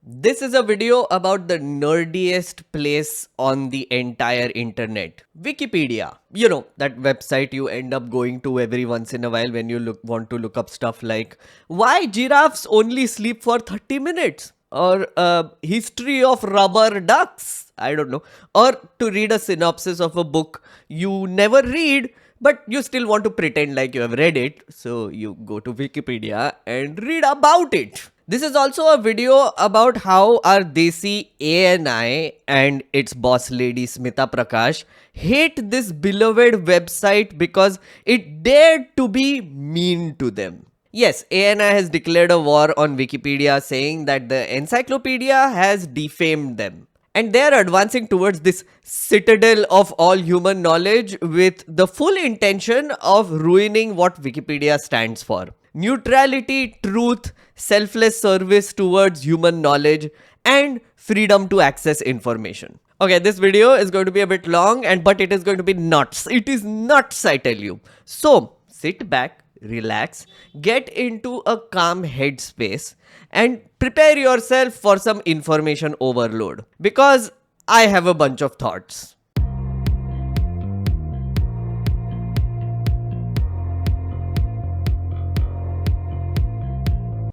This is a video about the nerdiest place on the entire internet. Wikipedia. You know, that website you end up going to every once in a while when you want to look up stuff like why giraffes only sleep for 30 minutes or history of rubber ducks. I don't know. Or to read a synopsis of a book you never read but you still want to pretend like you have read it, so you go to Wikipedia and read about it. This is also a video about how our Desi ANI and its boss lady Smita Prakash hate this beloved website because it dared to be mean to them. Yes, ANI has declared a war on Wikipedia, saying that the encyclopedia has defamed them. And they are advancing towards this citadel of all human knowledge with the full intention of ruining what Wikipedia stands for. Neutrality, truth, selfless service towards human knowledge, and freedom to access information. Okay, this video is going to be a bit long, but it is going to be nuts. It is nuts, I tell you. So, sit back, relax, get into a calm headspace, and prepare yourself for some information overload. Because I have a bunch of thoughts.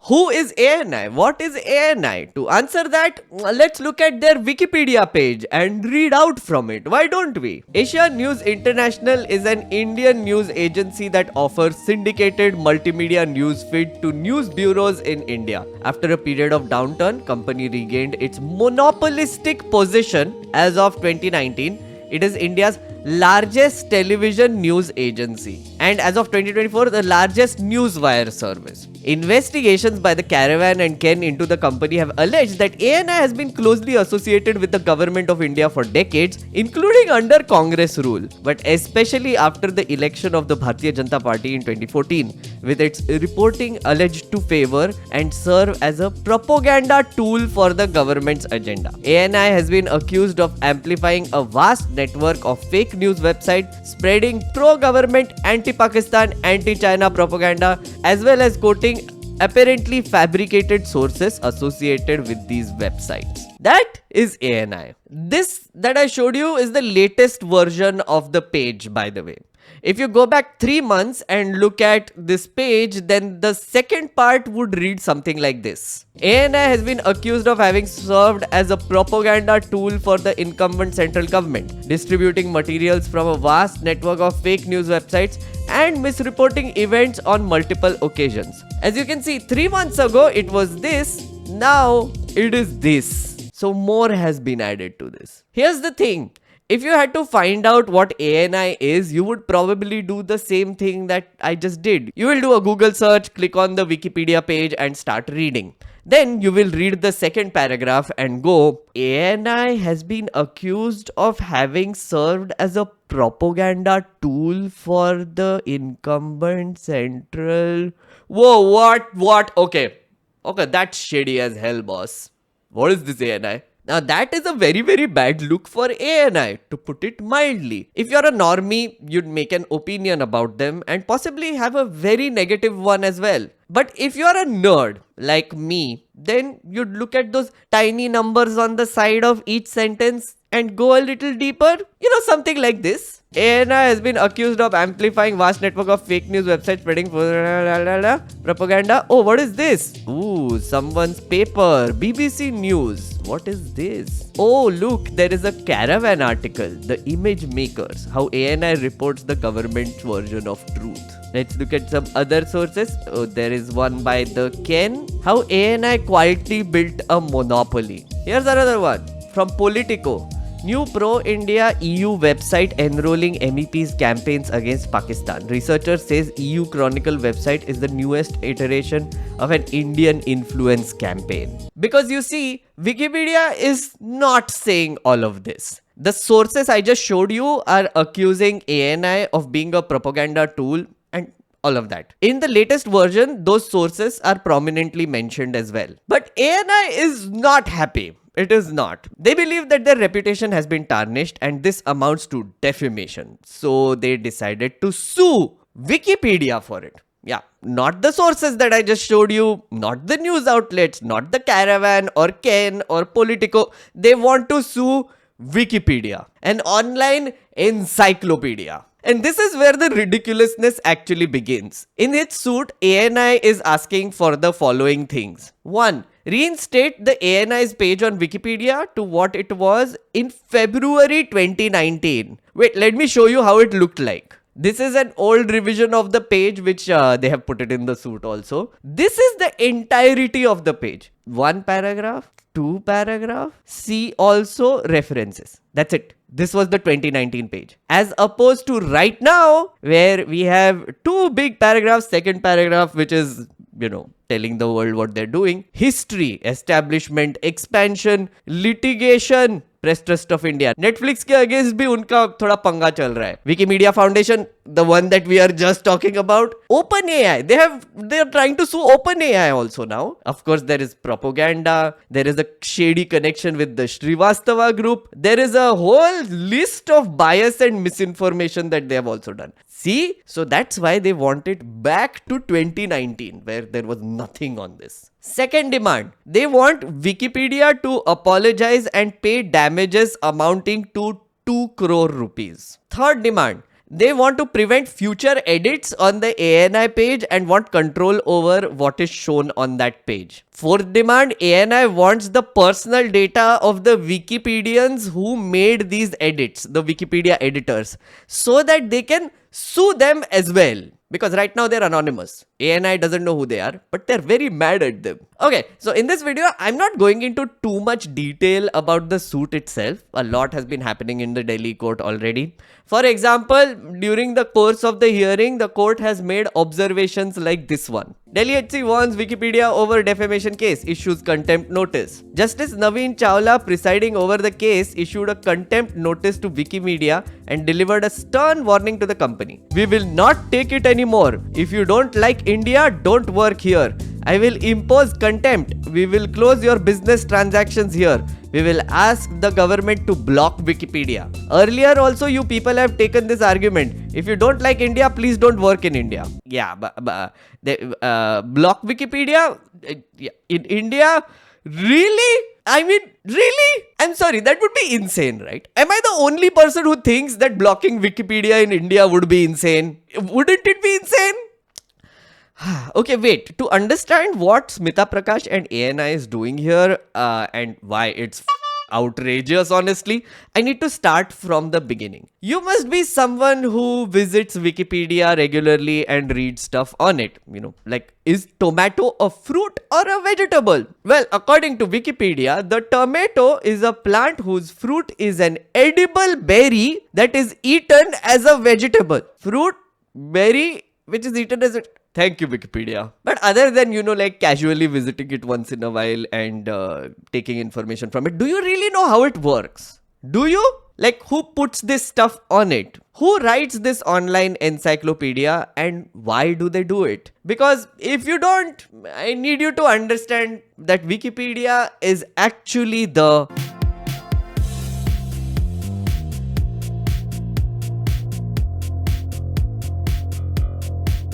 Who is ANI? What is ANI? To answer that, let's look at their Wikipedia page and read out from it. Why don't we? Asia News International is an Indian news agency that offers syndicated multimedia news feed to news bureaus in India. After a period of downturn, company regained its monopolistic position as of 2019. It is India's largest television news agency and as of 2024 the largest newswire service. Investigations by the Caravan and Ken into the company have alleged that ANI has been closely associated with the government of India for decades, including under Congress rule, but especially after the election of the Bharatiya Janata Party in 2014, with its reporting alleged to favor and serve as a propaganda tool for the government's agenda. ANI has been accused of amplifying a vast network of fake news websites, spreading pro-government, anti-Pakistan, anti-China propaganda, as well as quoting apparently fabricated sources associated with these websites. That is ANI. This that I showed you is the latest version of the page, by the way. If you go back 3 months and look at this page, then the second part would read something like this. ANI has been accused of having served as a propaganda tool for the incumbent central government, distributing materials from a vast network of fake news websites and misreporting events on multiple occasions. As you can see, 3 months ago it was this, now it is this. So more has been added to this. Here's the thing. If you had to find out what ANI is, you would probably do the same thing that I just did. You will do a Google search, click on the Wikipedia page and start reading. Then you will read the second paragraph and go, ANI has been accused of having served as a propaganda tool for the incumbent central... Whoa, what? Okay, that's shady as hell, boss. What is this ANI? Now that is a very, very bad look for ANI, to put it mildly. If you're a normie, you'd make an opinion about them and possibly have a very negative one as well. But if you're a nerd like me, then you'd look at those tiny numbers on the side of each sentence and go a little deeper. You know, something like this. ANI has been accused of amplifying vast network of fake news websites spreading propaganda. Oh, what is this? Ooh, someone's paper. BBC News. What is this? Oh, look, there is a Caravan article. The Image Makers. How ANI reports the government version of truth. Let's look at some other sources. Oh, there is one by the Ken. How ANI quietly built a monopoly. Here's another one from Politico. New pro-India EU website enrolling MEPs campaigns against Pakistan. Researcher says EU Chronicle website is the newest iteration of an Indian influence campaign. Because you see, Wikipedia is not saying all of this. The sources I just showed you are accusing ANI of being a propaganda tool and all of that. In the latest version, those sources are prominently mentioned as well. But ANI is not happy. It is not. They believe that their reputation has been tarnished and this amounts to defamation. So they decided to sue Wikipedia for it. Yeah, not the sources that I just showed you, not the news outlets, not the Caravan or Ken or Politico. They want to sue Wikipedia, an online encyclopedia. And this is where the ridiculousness actually begins. In its suit, ANI is asking for the following things. 1. Reinstate the ANI's page on Wikipedia to what it was in February 2019. Wait, let me show you how it looked like. This is an old revision of the page which they have put it in the suit also. This is the entirety of the page. 1 paragraph, 2 paragraph, see also references. That's it. This was the 2019 page. As opposed to right now where we have 2 big paragraphs, second paragraph which is, telling the world what they're doing. History, establishment, expansion, litigation, press trust of India, Netflix के against भी उनका थोड़ा पंगा चल रहा है. Wikimedia foundation, the one that we are just talking about, OpenAI, they are trying to sue OpenAI also now. Of course, there is propaganda, there is a shady connection with the Srivastava group, there is a whole list of bias and misinformation that they have also done. See, so that's why they want it back to 2019 where there was nothing on this. Second demand, they want Wikipedia to apologize and pay damages amounting to 2 crore rupees. Third demand, they want to prevent future edits on the ANI page and want control over what is shown on that page. Fourth demand, ANI wants the personal data of the Wikipedians who made these edits, the Wikipedia editors, so that they can sue them as well. Because right now they're anonymous. ANI doesn't know who they are, but they're very mad at them. Okay, so in this video, I'm not going into too much detail about the suit itself. A lot has been happening in the Delhi court already. For example, during the course of the hearing, the court has made observations like this one. Delhi HC warns Wikipedia over defamation case, issues contempt notice. Justice Naveen Chawla, presiding over the case, issued a contempt notice to Wikimedia and delivered a stern warning to the company. We will not take it anymore. If you don't like India, don't work here. I will impose contempt. We will close your business transactions here. We will ask the government to block Wikipedia. Earlier also you people have taken this argument. If you don't like India, please don't work in India. Yeah, they block Wikipedia in India? Really? I mean, really? I'm sorry, that would be insane, right? Am I the only person who thinks that blocking Wikipedia in India would be insane? Wouldn't it be insane? Okay, wait. To understand what Smita Prakash and ANI is doing here and why it's outrageous, honestly, I need to start from the beginning. You must be someone who visits Wikipedia regularly and reads stuff on it. Like, is tomato a fruit or a vegetable? Well, according to Wikipedia, the tomato is a plant whose fruit is an edible berry that is eaten as a vegetable. Fruit, berry, which is eaten as a... Thank you, Wikipedia. But other than, like casually visiting it once in a while and taking information from it, do you really know how it works? Do you? Like, who puts this stuff on it? Who writes this online encyclopedia and why do they do it? Because if you don't, I need you to understand that Wikipedia is actually the...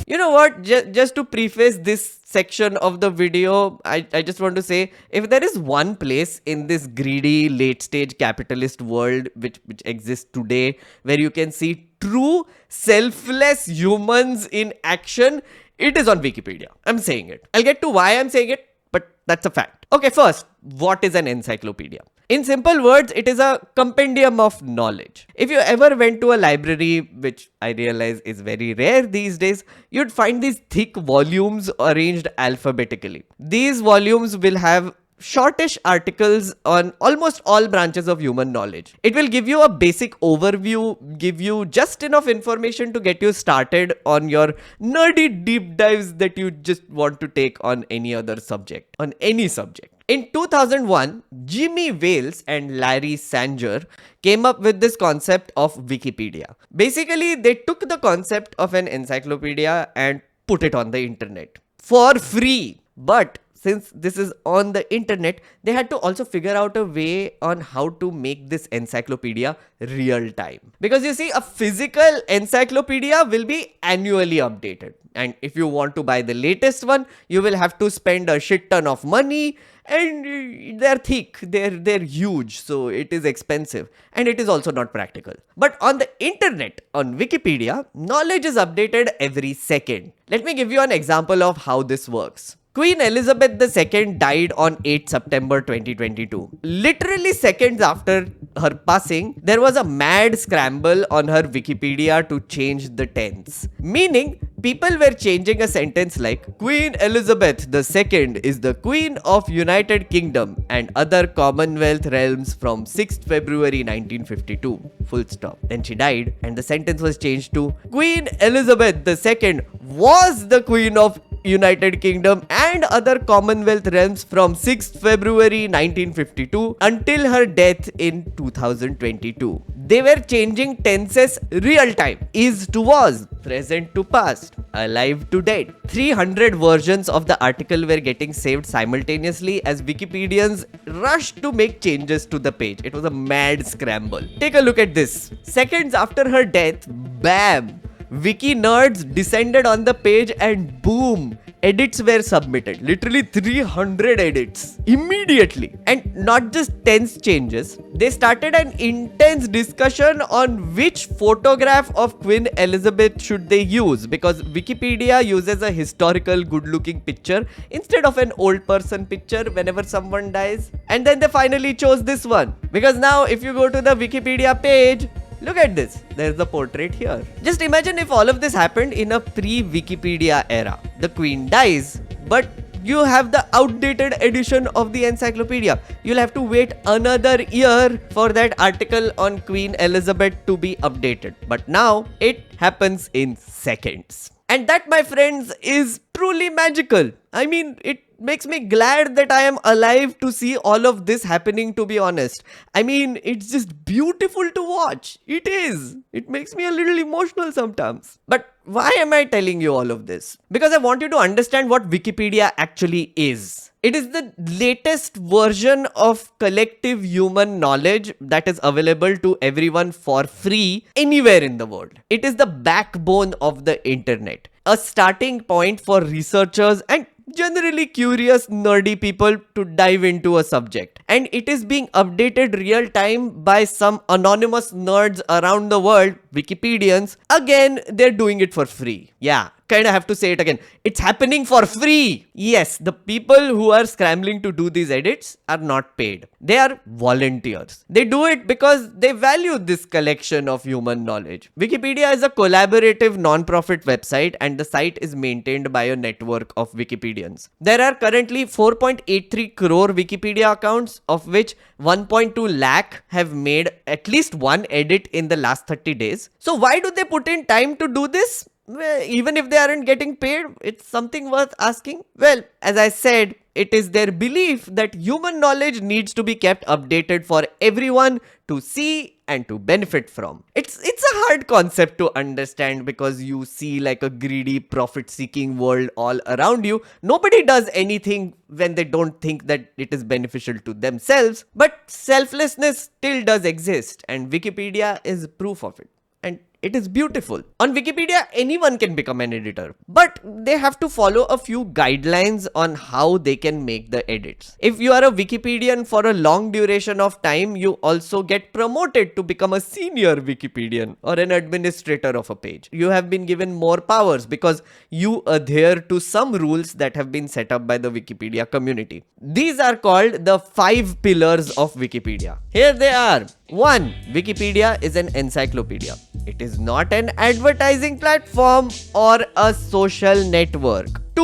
You know what, just to preface this section of the video, I just want to say, if there is one place in this greedy late stage capitalist world which exists today where you can see true selfless humans in action, it is on Wikipedia. I'm saying it. I'll get to why I'm saying it, but that's a fact. Okay, first, what is an encyclopedia? In simple words, it is a compendium of knowledge. If you ever went to a library, which I realize is very rare these days, you'd find these thick volumes arranged alphabetically. These volumes will have shortish articles on almost all branches of human knowledge. It will give you a basic overview, give you just enough information to get you started on your nerdy deep dives that you just want to take on any other subject, on any subject. In 2001, Jimmy Wales and Larry Sanger came up with this concept of Wikipedia. Basically, they took the concept of an encyclopedia and put it on the internet for free. But since this is on the internet, they had to also figure out a way on how to make this encyclopedia real time. Because you see, a physical encyclopedia will be annually updated. And if you want to buy the latest one, you will have to spend a shit ton of money, and they're thick, they're huge, so it is expensive, and it is also not practical. But on the internet, on Wikipedia, knowledge is updated every second. Let me give you an example of how this works. Queen Elizabeth II died on 8 September 2022. Literally seconds after her passing, there was a mad scramble on her Wikipedia to change the tense. Meaning, people were changing a sentence like, Queen Elizabeth II is the Queen of United Kingdom and other Commonwealth realms from 6th February 1952. Full stop. Then she died and the sentence was changed to, Queen Elizabeth II was the Queen of United Kingdom and other Commonwealth realms from 6th February 1952 until her death in 2022. They were changing tenses real time. Is to was, present to past, alive to dead. 300 versions of the article were getting saved simultaneously as Wikipedians rushed to make changes to the page. It was a mad scramble. Take a look at this. Seconds after her death, bam! Wiki nerds descended on the page and boom, edits were submitted. Literally 300 edits immediately. And not just tense changes, they started an intense discussion on which photograph of Queen Elizabeth should they use, because Wikipedia uses a historical good looking picture instead of an old person picture whenever someone dies. And then they finally chose this one, because now if you go to the Wikipedia page, look at this. There's the portrait here. Just imagine if all of this happened in a pre-Wikipedia era. The Queen dies, but you have the outdated edition of the encyclopedia. You'll have to wait another year for that article on Queen Elizabeth to be updated. But now it happens in seconds. And that, my friends, is truly magical. I mean, it makes me glad that I am alive to see all of this happening, to be honest. I mean, it's just beautiful to watch. It is. It makes me a little emotional sometimes. But why am I telling you all of this? Because I want you to understand what Wikipedia actually is. It is the latest version of collective human knowledge that is available to everyone for free anywhere in the world. It is the backbone of the internet, a starting point for researchers and generally curious nerdy people to dive into a subject. And it is being updated real time by some anonymous nerds around the world, Wikipedians. Again, they're doing it for free. Yeah, kind of have to say it again. It's happening for free. Yes, the people who are scrambling to do these edits are not paid. They are volunteers. They do it because they value this collection of human knowledge. Wikipedia is a collaborative non-profit website and the site is maintained by a network of Wikipedians. There are currently 4.83 crore Wikipedia accounts, of which 1.2 lakh have made at least one edit in the last 30 days. So why do they put in time to do this? Well, even if they aren't getting paid, it's something worth asking. Well, as I said, it is their belief that human knowledge needs to be kept updated for everyone to see and to benefit from. It's a hard concept to understand because you see like a greedy, profit-seeking world all around you. Nobody does anything when they don't think that it is beneficial to themselves. But selflessness still does exist, and Wikipedia is proof of it. And it is beautiful. On Wikipedia, anyone can become an editor, but they have to follow a few guidelines on how they can make the edits. If you are a Wikipedian for a long duration of time, you also get promoted to become a senior Wikipedian or an administrator of a page. You have been given more powers because you adhere to some rules that have been set up by the Wikipedia community. These are called the 5 pillars of Wikipedia. Here they are. 1. Wikipedia is an encyclopedia. It is not an advertising platform or a social network. 2.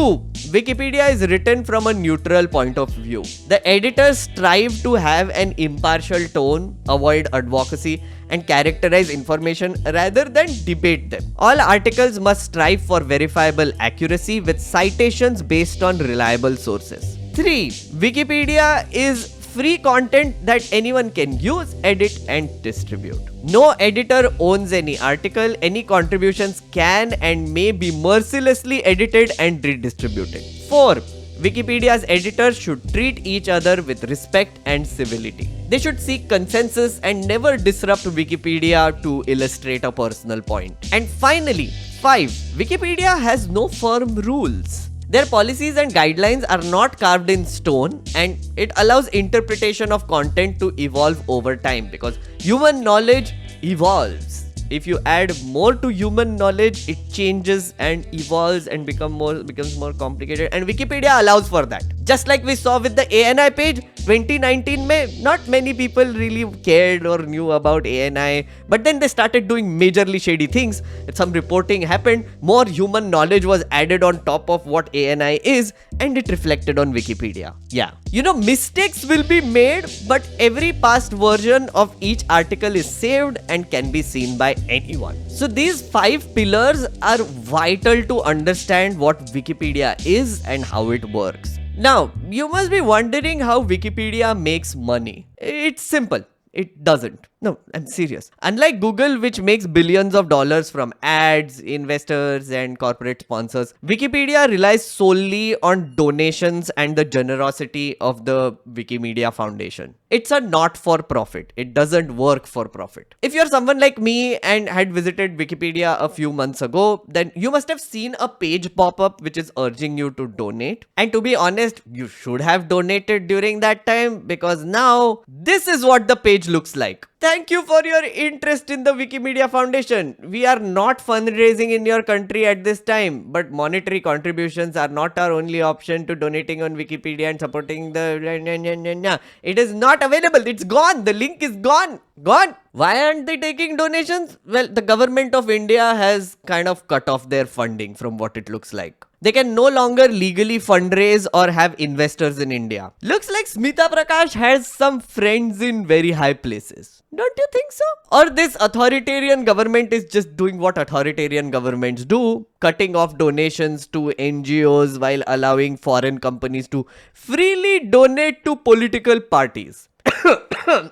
Wikipedia is written from a neutral point of view. The editors strive to have an impartial tone, avoid advocacy, and characterize information rather than debate them. All articles must strive for verifiable accuracy with citations based on reliable sources. 3. Wikipedia is free content that anyone can use, edit, and distribute. No editor owns any article. Any contributions can and may be mercilessly edited and redistributed. 4. Wikipedia's editors should treat each other with respect and civility. They should seek consensus and never disrupt Wikipedia to illustrate a personal point. And finally, 5. Wikipedia has no firm rules. Their policies and guidelines are not carved in stone, and it allows interpretation of content to evolve over time because human knowledge evolves. If you add more to human knowledge, it changes and evolves and becomes more complicated, and Wikipedia allows for that. Just like we saw with the ANI page, 2019 mein, not many people really cared or knew about ANI, but then they started doing majorly shady things. Some reporting happened, more human knowledge was added on top of what ANI is, and it reflected on Wikipedia. Yeah. Mistakes will be made, but every past version of each article is saved and can be seen by anyone. So these 5 pillars are vital to understand what Wikipedia is and how it works. Now, you must be wondering how Wikipedia makes money. It's simple. It doesn't. No, I'm serious. Unlike Google, which makes billions of dollars from ads, investors, and corporate sponsors, Wikipedia relies solely on donations and the generosity of the Wikimedia Foundation. It's a not-for-profit. It doesn't work for profit. If you're someone like me and had visited Wikipedia a few months ago, then you must have seen a page pop up which is urging you to donate. And to be honest, you should have donated during that time because now this is what the page looks like. Thank you for your interest in the Wikimedia Foundation. We are not fundraising in your country at this time, but monetary contributions are not our only option to donating on Wikipedia and supporting the... It is not available. It's gone. The link is gone. Gone. Why aren't they taking donations? Well, the government of India has kind of cut off their funding from what it looks like. They can no longer legally fundraise or have investors in India. Looks like Smita Prakash has some friends in very high places. Don't you think so? Or this authoritarian government is just doing what authoritarian governments do, cutting off donations to NGOs while allowing foreign companies to freely donate to political parties.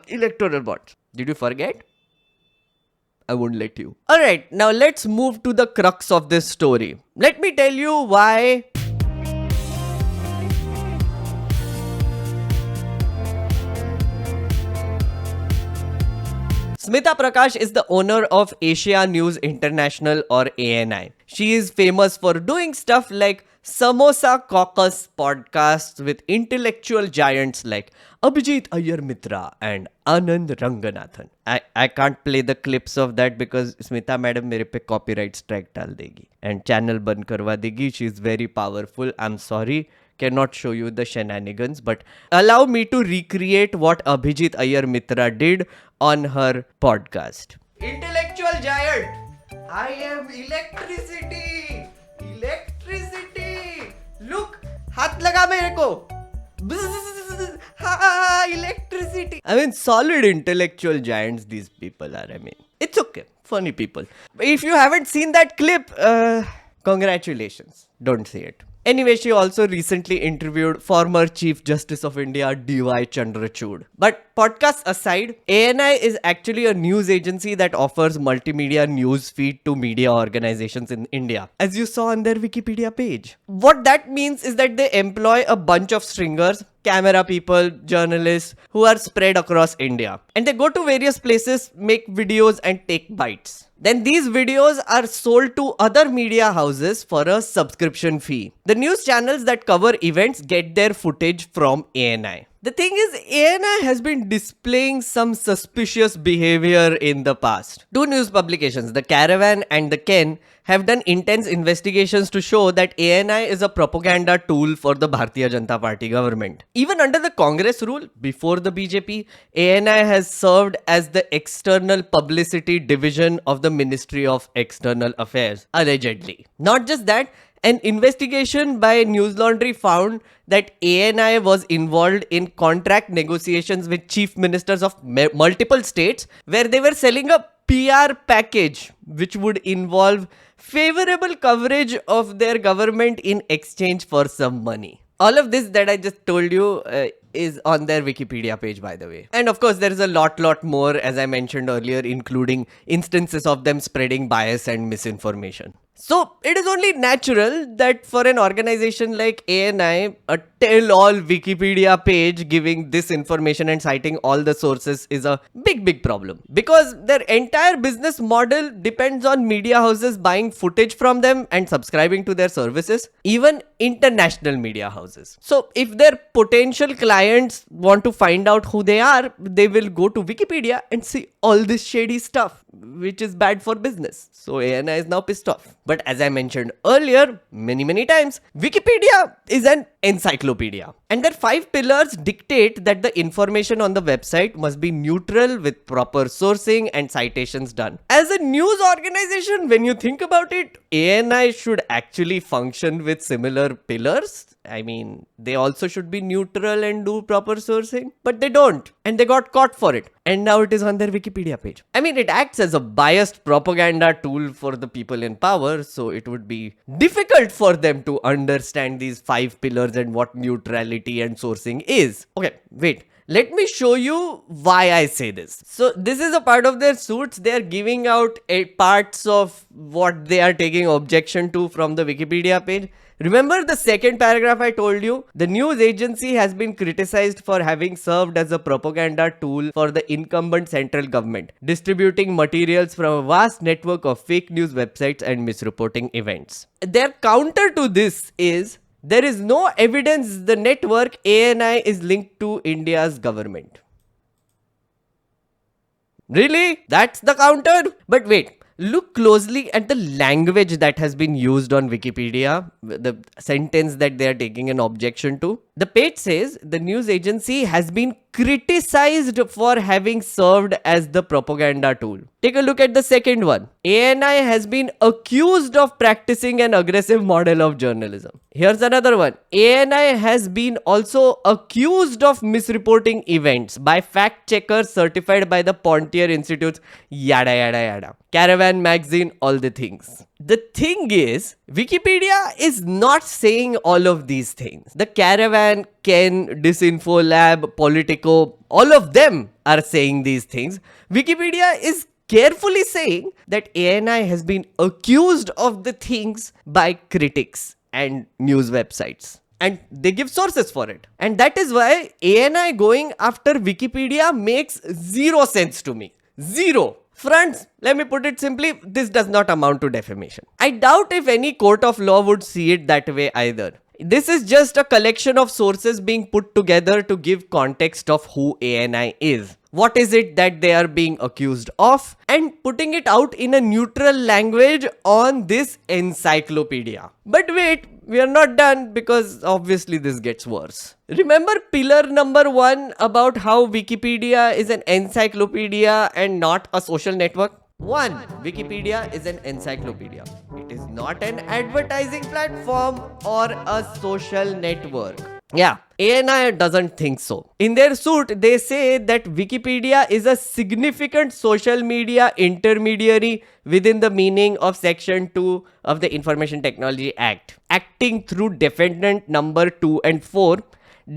Electoral bots. Did you forget? I won't let you. Alright, now let's move to the crux of this story. Let me tell you why Smita Prakash is the owner of Asia News International or ANI. She is famous for doing stuff like Samosa Caucus podcasts with intellectual giants like Abhijit Iyer Mitra and Anand Ranganathan. I can't play the clips of that because Smita madam mere pe copyright strike dal degi and channel ban karwa degi. She is very powerful. I'm sorry. Cannot show you the shenanigans, but allow me to recreate what Abhijit Iyer Mitra did on her podcast. Intellectual giant, I am electricity. Electricity. Look, हाथ लगा मेरे को. Electricity. I mean, solid intellectual giants these people are. I mean, it's okay. Funny people. If you haven't seen that clip, congratulations. Don't see it. Anyway, she also recently interviewed former Chief Justice of India, D.Y. Chandrachud. But podcasts aside, ANI is actually a news agency that offers multimedia news feed to media organizations in India, as you saw on their Wikipedia page. What that means is that they employ a bunch of stringers, camera people, journalists who are spread across India. And they go to various places, make videos and take bites. Then these videos are sold to other media houses for a subscription fee. The news channels that cover events get their footage from ANI. The thing is, ANI has been displaying some suspicious behavior in the past. Two news publications, The Caravan and The Ken, have done intense investigations to show that ANI is a propaganda tool for the Bharatiya Janata Party government. Even under the Congress rule, before the BJP, ANI has served as the external publicity division of the Ministry of External Affairs, allegedly. Not just that, an investigation by News Laundry found that ANI was involved in contract negotiations with chief ministers of multiple states where they were selling a PR package which would involve favorable coverage of their government in exchange for some money. All of this that I just told you is on their Wikipedia page, by the way. And of course, there is a lot more, as I mentioned earlier, including instances of them spreading bias and misinformation. So it is only natural that for an organization like ANI, a tell-all Wikipedia page giving this information and citing all the sources is a big problem. Because their entire business model depends on media houses buying footage from them and subscribing to their services, even international media houses. So if their potential clients want to find out who they are, they will go to Wikipedia and see all this shady stuff, which is bad for business. So ANI is now pissed off. But as I mentioned earlier, many times, Wikipedia is an encyclopedia. And their 5 pillars dictate that the information on the website must be neutral with proper sourcing and citations done. As a news organization, when you think about it, ANI should actually function with similar pillars. I mean, they also should be neutral and do proper sourcing, but they don't. And they got caught for it. And now it is on their Wikipedia page. I mean, it acts as a biased propaganda tool for the people in power, so it would be difficult for them to understand these 5 pillars and what neutrality and sourcing is. Okay, wait. Let me show you why I say this. So this is a part of their suits. They are giving out parts of what they are taking objection to from the Wikipedia page. Remember the second paragraph I told you? The news agency has been criticized for having served as a propaganda tool for the incumbent central government, distributing materials from a vast network of fake news websites and misreporting events. Their counter to this is, there is no evidence the network ANI is linked to India's government. Really? That's the counter? But wait. Look closely at the language that has been used on Wikipedia, the sentence that they are taking an objection to. The page says the news agency has been criticized for having served as the propaganda tool. Take a look at the second one. ANI has been accused of practicing an aggressive model of journalism. Here's another one. ANI has been also accused of misreporting events by fact checkers certified by the Pontier Institutes, yada. Caravan magazine, all the things. The thing is, Wikipedia is not saying all of these things. The Caravan, Ken, Disinfo Lab, Politico, all of them are saying these things. Wikipedia is carefully saying that ANI has been accused of the things by critics and news websites. And they give sources for it. And that is why ANI going after Wikipedia makes zero sense to me. Zero. Friends, let me put it simply, this does not amount to defamation. I doubt if any court of law would see it that way either. This is just a collection of sources being put together to give context of who ANI is. What is it that they are being accused of, and putting it out in a neutral language on this encyclopedia. But wait, we are not done, because obviously this gets worse. Remember pillar number 1 about how Wikipedia is an encyclopedia and not a social network? 1. Wikipedia is an encyclopedia. It is not an advertising platform or a social network. Yeah, ANI doesn't think so. In their suit, they say that Wikipedia is a significant social media intermediary within the meaning of Section 2 of the Information Technology Act, acting through defendant number 2 and 4,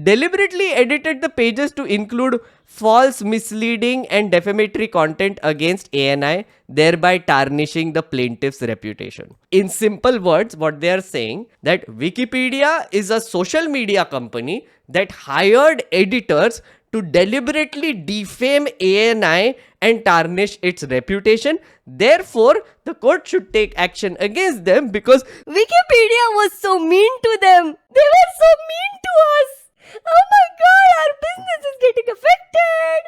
deliberately edited the pages to include false, misleading and defamatory content against ANI, thereby tarnishing the plaintiff's reputation. In simple words, what they are saying, that Wikipedia is a social media company that hired editors to deliberately defame ANI and tarnish its reputation. Therefore, the court should take action against them because Wikipedia was so mean to them. They were so mean to us. Oh my god, our business is getting affected.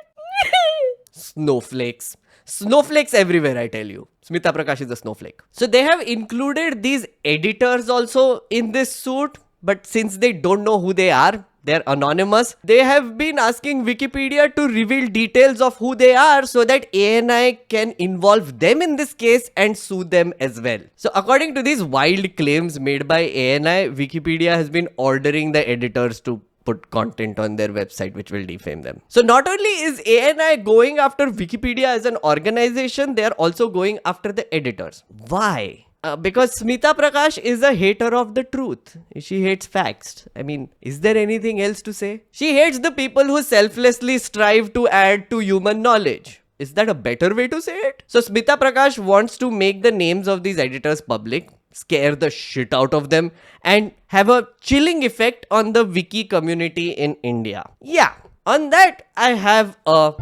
Snowflakes. Snowflakes everywhere, I tell you. Smita Prakash is a snowflake. So they have included these editors also in this suit, but since they don't know who they are, they're anonymous. They have been asking Wikipedia to reveal details of who they are so that ANI can involve them in this case and sue them as well. So according to these wild claims made by ANI, Wikipedia has been ordering the editors to put content on their website which will defame them. So not only is ANI going after Wikipedia as an organization, they are also going after the editors. Why? Because Smita Prakash is a hater of the truth. She hates facts. I mean, is there anything else to say? She hates the people who selflessly strive to add to human knowledge. Is that a better way to say it? So Smita Prakash wants to make the names of these editors public. scare the shit out of them, and have a chilling effect on the wiki community in India. Yeah, on that, I have a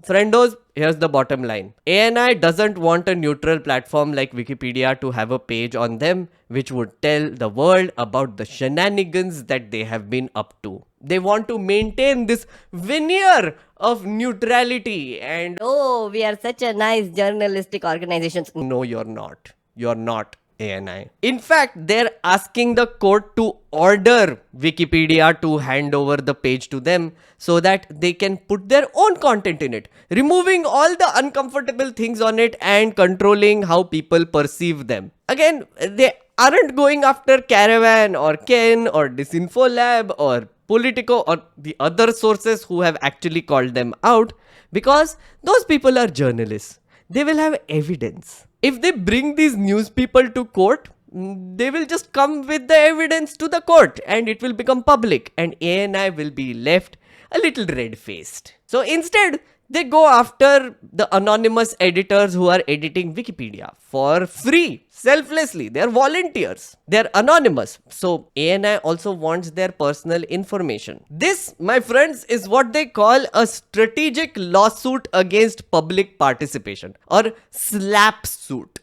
Friendos, here's the bottom line. ANI doesn't want a neutral platform like Wikipedia to have a page on them which would tell the world about the shenanigans that they have been up to. They want to maintain this veneer of neutrality and Oh, we are such a nice journalistic organization. no, you're not. You're not ANI. In fact, they're asking the court to order Wikipedia to hand over the page to them so that they can put their own content in it, removing all the uncomfortable things on it and controlling how people perceive them. Again, they aren't going after Caravan or Ken or Disinfo Lab or Politico or the other sources who have actually called them out, because those people are journalists. They will have evidence. If they bring these news people to court, they will just come with the evidence to the court and it will become public, and ANI will be left a little red-faced. So instead, they go after the anonymous editors who are editing Wikipedia for free, selflessly. They are volunteers. They are anonymous. So ANI also wants their personal information. This, my friends, is what they call a strategic lawsuit against public participation, or SLAPP suit.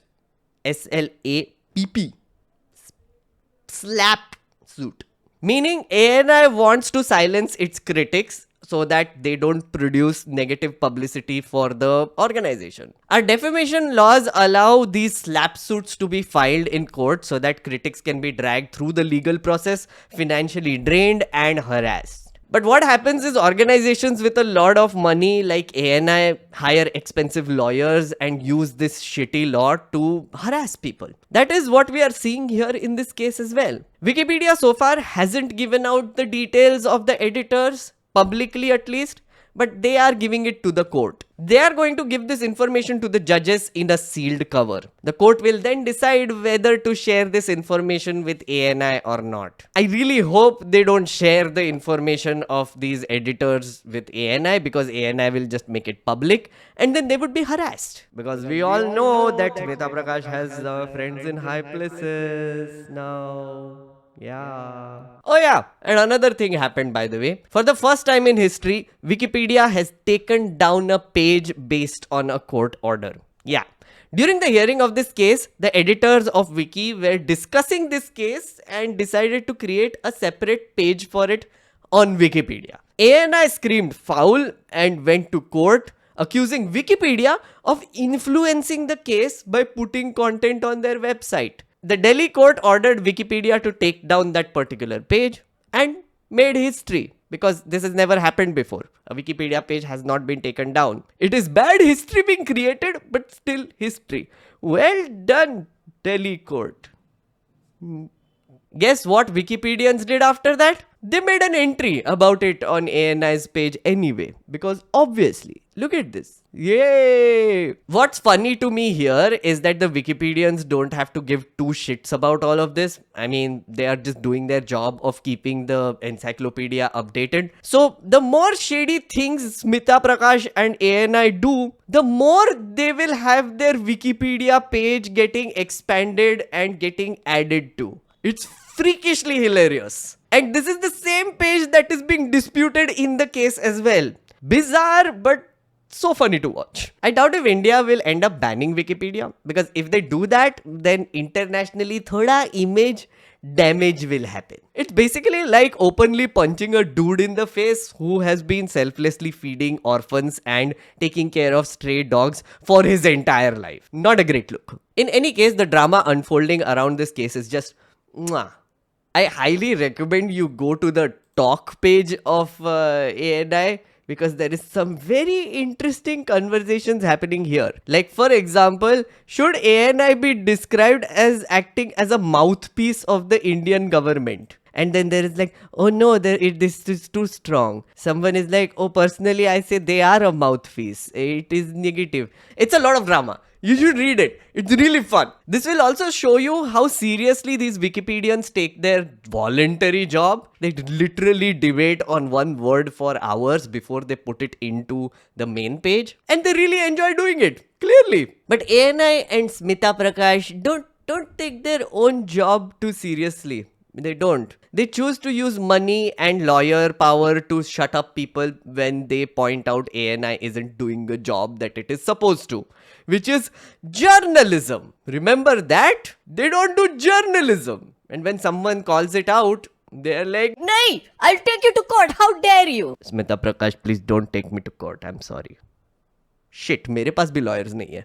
SLAPP. SLAPP suit. Meaning ANI wants to silence its critics so that they don't produce negative publicity for the organization. Our defamation laws allow these SLAPP suits to be filed in court so that critics can be dragged through the legal process, financially drained and harassed. But what happens is organizations with a lot of money like ANI hire expensive lawyers and use this shitty law to harass people. That is what we are seeing here in this case as well. Wikipedia so far hasn't given out the details of the editors, publicly at least, but they are giving it to the court. They are going to give this information to the judges in a sealed cover. The court will then decide whether to share this information with ANI or not. I really hope they don't share the information of these editors with ANI, because ANI will just make it public and then they would be harassed. Because we all know that Smita Prakash has friends in high places now. Yeah. Oh yeah, and another thing happened, by the way. For the first time in history, Wikipedia has taken down a page based on a court order. Yeah. During the hearing of this case, the editors of Wiki were discussing this case and decided to create a separate page for it on Wikipedia. ANI screamed foul and went to court, accusing Wikipedia of influencing the case by putting content on their website. The Delhi court ordered Wikipedia to take down that particular page and made history, because this has never happened before. A Wikipedia page has not been taken down. It is bad history being created, but still history. Well done, Delhi court. Guess what Wikipedians did after that? They made an entry about it on ANI's page anyway, because obviously, look at this. Yay! What's funny to me here is that the Wikipedians don't have to give two shits about all of this. I mean, they are just doing their job of keeping the encyclopedia updated. So, the more shady things Smita Prakash and ANI do, the more they will have their Wikipedia page getting expanded and getting added to. It's freakishly hilarious. And this is the same page that is being disputed in the case as well. Bizarre, but so funny to watch. I doubt if India will end up banning Wikipedia, because if they do that, then internationally thoda image damage will happen. It's basically like openly punching a dude in the face who has been selflessly feeding orphans and taking care of stray dogs for his entire life. Not a great look. In any case, the drama unfolding around this case is just mwah. I highly recommend you go to the talk page of ANI, because there is some very interesting conversations happening here. Like, for example, should ANI be described as acting as a mouthpiece of the Indian government? And then there is like, oh no, this is too strong. Someone is like, oh, personally, I say they are a mouthpiece. It is negative. It's a lot of drama. You should read it. It's really fun. This will also show you how seriously these Wikipedians take their voluntary job. They literally debate on one word for hours before they put it into the main page. And they really enjoy doing it. Clearly. But ANI and Smita Prakash don't take their own job too seriously. They don't. They choose to use money and lawyer power to shut up people when they point out ANI isn't doing a job that it is supposed to, which is journalism. Remember that? They don't do journalism. And when someone calls it out, they're like, Nahi, I'll take you to court. How dare you? Smita Prakash, please don't take me to court. I'm sorry. Shit, मेरे पास भी lawyers नहीं है.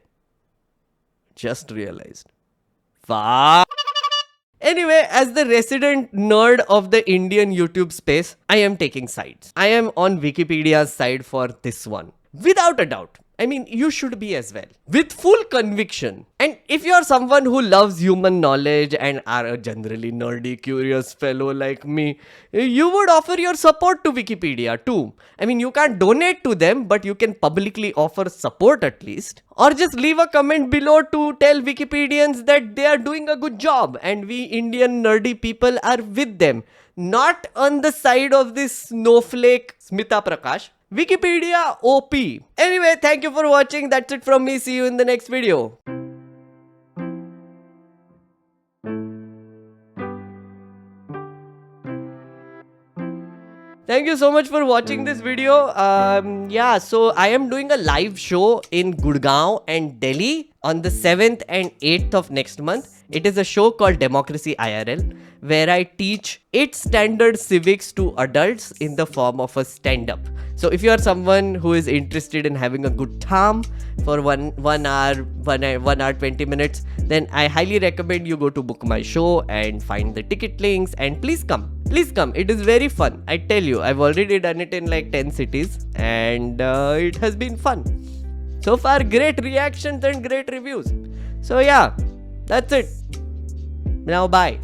Just realized. Fuck. Anyway, as the resident nerd of the Indian YouTube space, I am taking sides. I am on Wikipedia's side for this one. Without a doubt. I mean, you should be as well. With full conviction. And if you're someone who loves human knowledge and are a generally nerdy, curious fellow like me, you would offer your support to Wikipedia too. I mean, you can't donate to them, but you can publicly offer support at least. Or just leave a comment below to tell Wikipedians that they are doing a good job and we Indian nerdy people are with them. Not on the side of this snowflake Smita Prakash. Wikipedia OP. Anyway, thank you for watching. That's it from me. See you in the next video. Thank you so much for watching this video. Yeah, so I am doing a live show in Gurgaon and Delhi on the 7th and 8th of next month. It is a show called Democracy IRL, where I teach 8 standard civics to adults in the form of a stand-up. So if you are someone who is interested in having a good time for one hour 20 minutes, then I highly recommend you go to book my show and find the ticket links, and please come. Please come. It is very fun. I tell you, I've already done it in like 10 cities and it has been fun. So far, great reactions and great reviews. So yeah, that's it. Now bye.